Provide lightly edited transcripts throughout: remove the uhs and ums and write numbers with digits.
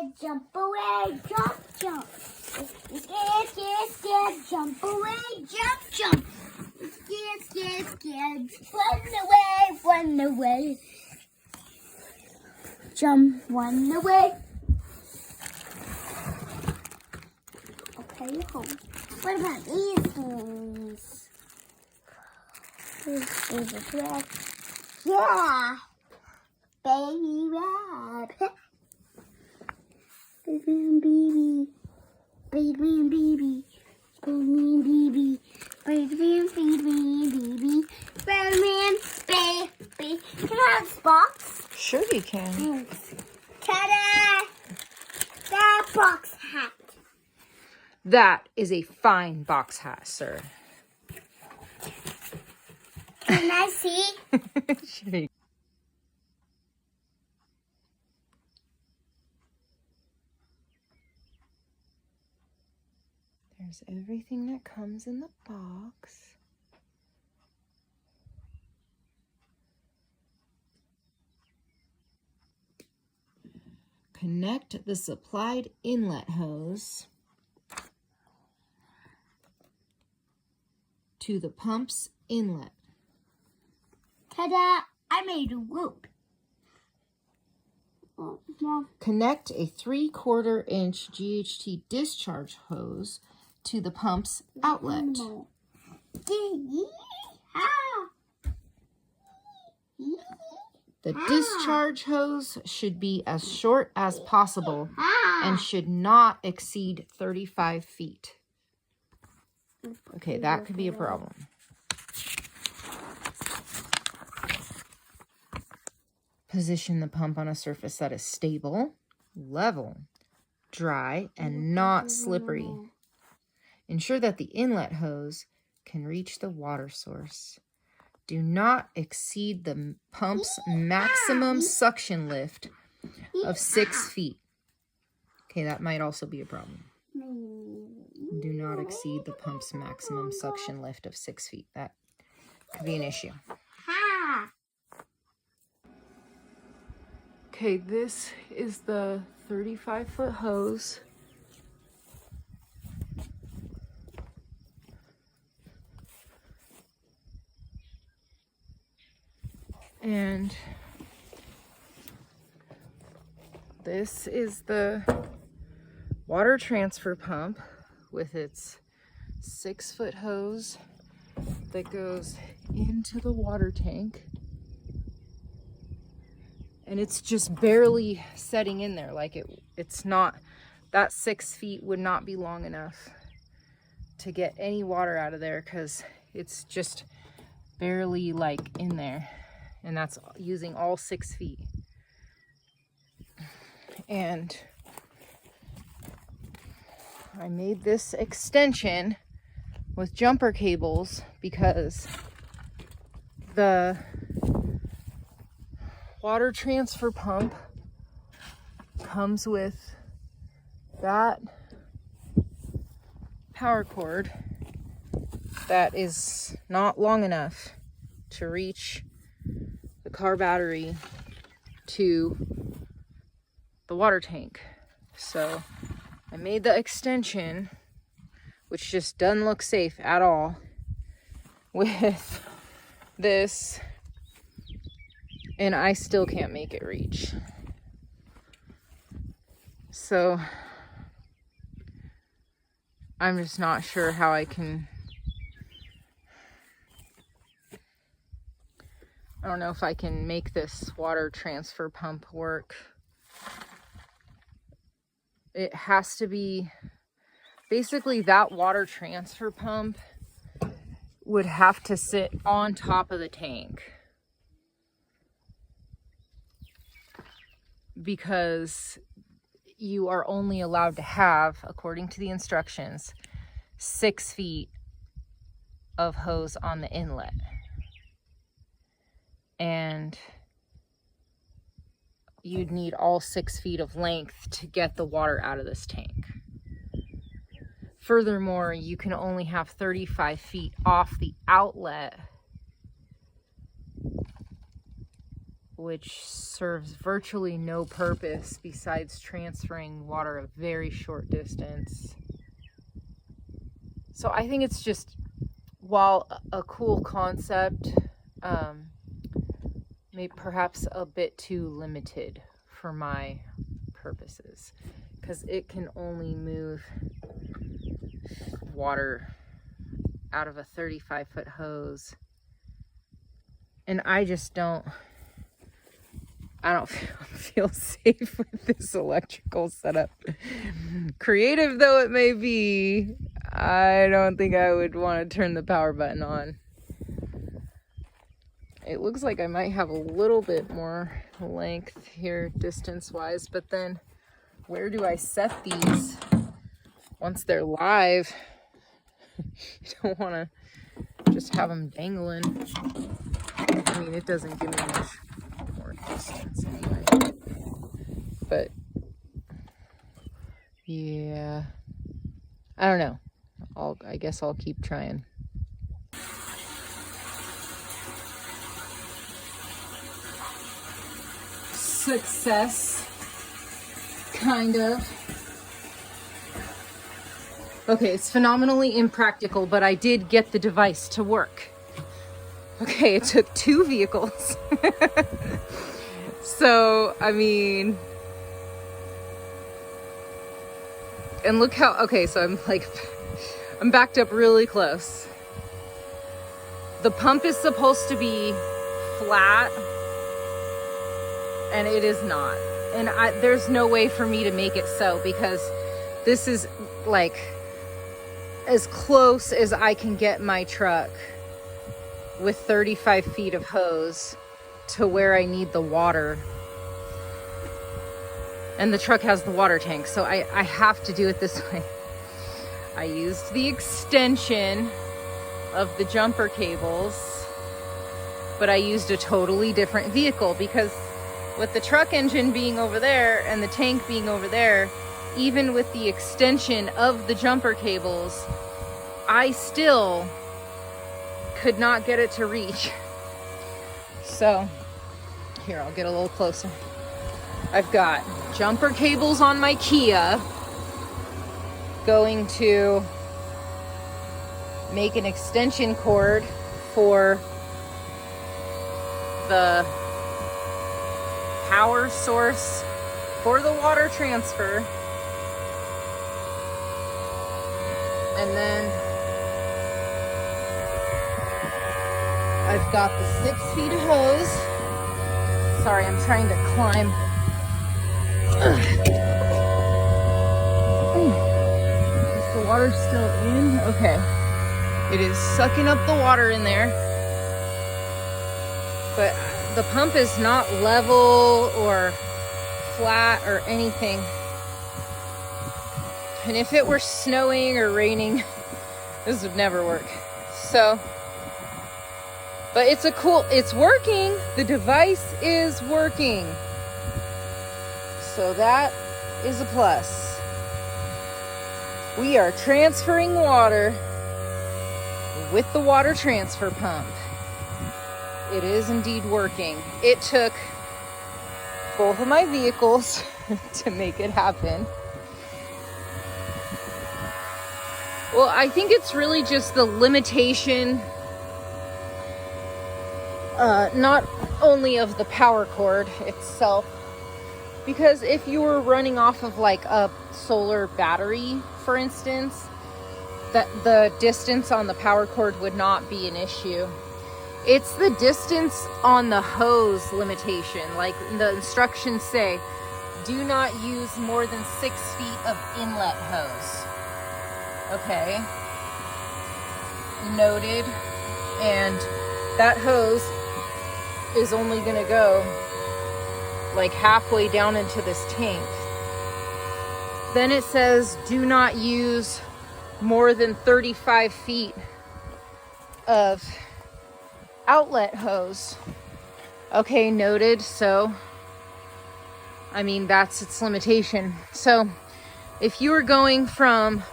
scared, jump away, jump, jump. Scared, scared, scared, jump away, jump, jump. Scared, scared, scared, run away. Jump, run away. Okay, home. What about these things? This is a rat. Yeah! Baby rabbit. Baby and baby. Baby and baby. Baby and baby. Baby and baby. Baby and baby. Can I have this box? Sure you can. Ta-da! That box hat. That is a fine box hat, sir. Can I see? Sure. There's everything that comes in the box. Connect the supplied inlet hose to the pump's inlet. Ta-da! I made a rope. Oh, Mom. Connect a 3/4 inch GHT discharge hose to the pump's outlet. The discharge hose should be as short as possible and should not exceed 35 feet. Okay, that could be a problem. Position the pump on a surface that is stable, level, dry, and not slippery. Ensure that the inlet hose can reach the water source. Do not exceed the pump's maximum suction lift of 6 feet. Okay, that might also be a problem. Do not exceed the pump's maximum suction lift of 6 feet. That could be an issue. Okay, this is the 35-foot hose. And this is the water transfer pump with its 6-foot hose that goes into the water tank. And it's just barely setting in there. Like it's not, that 6 feet would not be long enough to get any water out of there because it's just barely like in there. And that's using all 6 feet. And I made this extension with jumper cables because the water transfer pump comes with that power cord that is not long enough to reach the car battery to the water tank. So I made the extension, which just doesn't look safe at all, with this, and I still can't make it reach. So I'm just not sure how I don't know if I can make this water transfer pump work. It has to be, basically that water transfer pump would have to sit on top of the tank. Because you are only allowed to have, according to the instructions, 6 feet of hose on the inlet. And you'd need all 6 feet of length to get the water out of this tank. Furthermore, you can only have 35 feet off the outlet which serves virtually no purpose besides transferring water a very short distance. So I think it's just, while a cool concept, maybe perhaps a bit too limited for my purposes, because it can only move water out of a 35-foot hose, and I don't feel safe with this electrical setup. Creative though it may be, I don't think I would want to turn the power button on. It looks like I might have a little bit more length here distance wise, but then where do I set these once they're live? You don't want to just have them dangling. I mean, it doesn't give me much more distance anyway. But yeah, I don't know. I guess I'll keep trying. Success, kind of. Okay, it's phenomenally impractical, but I did get the device to work. Okay, it took 2 vehicles. So, I mean, and look how, okay, so I'm backed up really close. The pump is supposed to be flat, and it is not. And there's no way for me to make it so, because this is like as close as I can get my truck with 35 feet of hose to where I need the water. And the truck has the water tank, so I have to do it this way. I used the extension of the jumper cables, but I used a totally different vehicle, because with the truck engine being over there and the tank being over there, even with the extension of the jumper cables, I still could not get it to reach. So here, I'll get a little closer. I've got jumper cables on my Kia going to make an extension cord for the power source for the water transfer. And then I've got the 6 feet of hose. Sorry, I'm trying to climb. Is the water still in? Okay. It is sucking up the water in there. But the pump is not level or flat or anything. And if it were snowing or raining, this would never work. So, but it's working. The device is working. So that is a plus. We are transferring water with the water transfer pump. It is indeed working. It took both of my vehicles to make it happen. Well, I think it's really just the limitation, not only of the power cord itself, because if you were running off of like a solar battery, for instance, that the distance on the power cord would not be an issue. It's the distance on the hose limitation. Like the instructions say, do not use more than 6 feet of inlet hose. Okay, noted. And that hose is only gonna go like halfway down into this tank. Then it says do not use more than 35 feet of outlet hose. Okay, noted. So I mean, that's its limitation. So if you were going from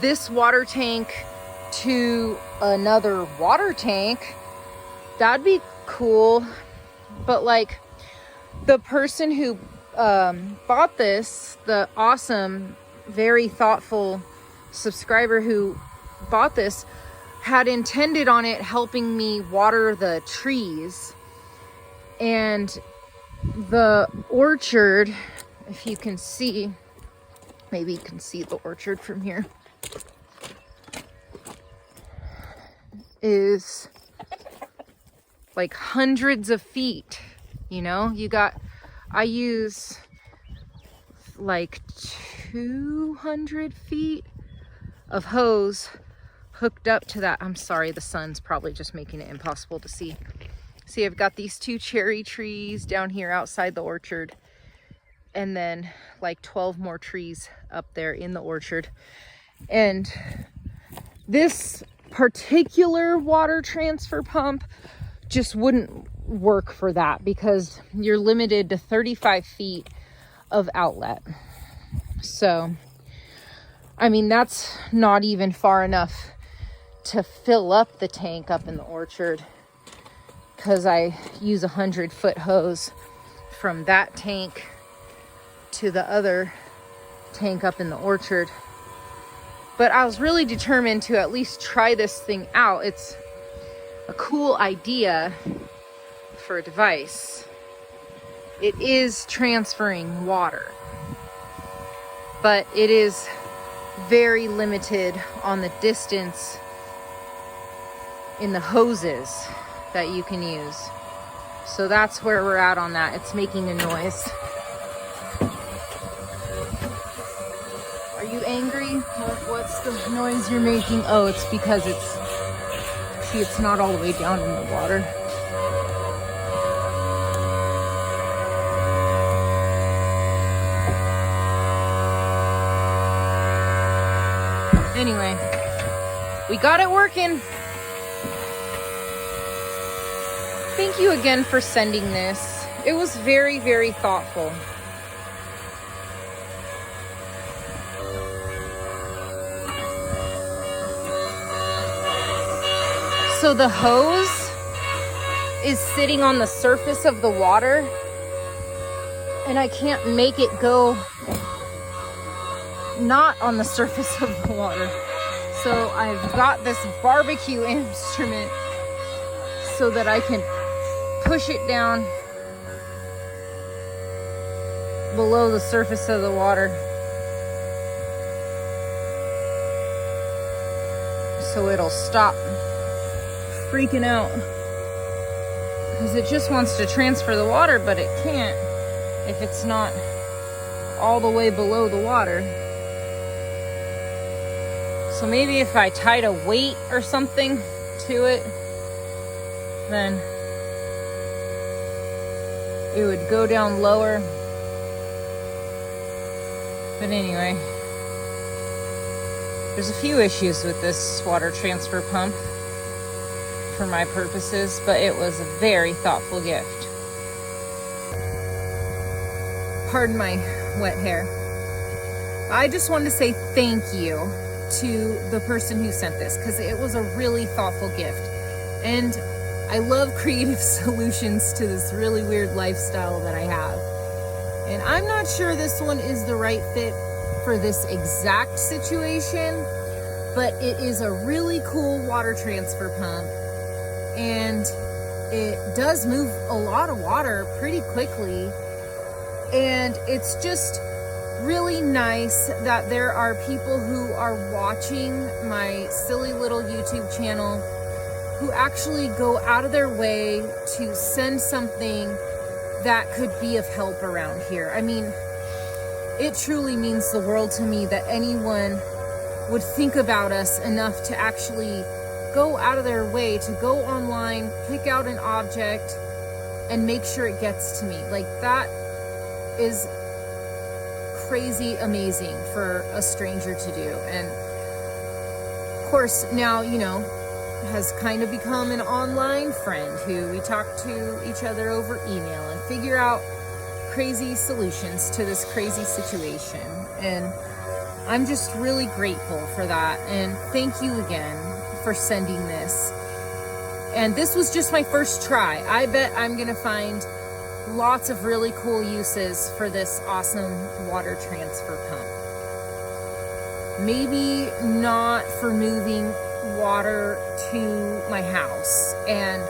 this water tank to another water tank, that'd be cool. But like The person who bought this, the awesome, very thoughtful subscriber who bought this, had intended on it helping me water the trees. And the orchard, if you can see, maybe you can see the orchard from here, is like hundreds of feet. You know, I use like 200 feet of hose hooked up to that. I'm sorry, the sun's probably just making it impossible to see. See, I've got these 2 cherry trees down here outside the orchard, and then like 12 more trees up there in the orchard. And this particular water transfer pump just wouldn't work for that because you're limited to 35 feet of outlet. So, I mean, that's not even far enough to fill up the tank up in the orchard, because I use a 100-foot hose from that tank to the other tank up in the orchard. But I was really determined to at least try this thing out. It's a cool idea for a device. It is transferring water, but it is very limited on the distance in the hoses that you can use. So that's where we're at on that. It's making a noise. Are you angry? What's the noise you're making? Oh, it's because it's not all the way down in the water. Anyway, we got it working. Thank you again for sending this. It was very, very thoughtful. So the hose is sitting on the surface of the water, and I can't make it go not on the surface of the water. So I've got this barbecue instrument so that I can push it down below the surface of the water, so it'll stop freaking out, because it just wants to transfer the water, but it can't if it's not all the way below the water. So maybe if I tied a weight or something to it, then it would go down lower. But anyway, there's a few issues with this water transfer pump for my purposes, but it was a very thoughtful gift. Pardon my wet hair. I just wanted to say thank you to the person who sent this, because it was a really thoughtful gift. And I love creative solutions to this really weird lifestyle that I have. And I'm not sure this one is the right fit for this exact situation, but it is a really cool water transfer pump. And it does move a lot of water pretty quickly. And it's just really nice that there are people who are watching my silly little YouTube channel who actually go out of their way to send something that could be of help around here. I mean, it truly means the world to me that anyone would think about us enough to actually go out of their way to go online, pick out an object, and make sure it gets to me. Like, that is crazy amazing for a stranger to do. And of course, now, you know, has kind of become an online friend who we talk to each other over email and figure out crazy solutions to this crazy situation. And I'm just really grateful for that. And thank you again for sending this. And this was just my first try. I bet I'm gonna find lots of really cool uses for this awesome water transfer pump. Maybe not for moving water to my house, and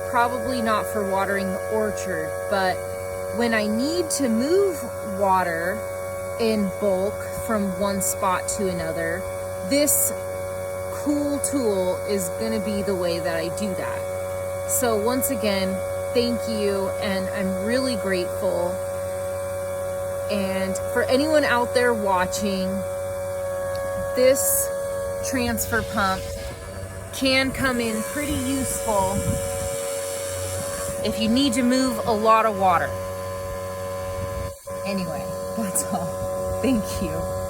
probably not for watering the orchard, but when I need to move water in bulk from one spot to another, this cool tool is going to be the way that I do that. So once again, thank you, and I'm really grateful. And for anyone out there watching, this transfer pump can come in pretty useful if you need to move a lot of water. Anyway, that's all. Thank you.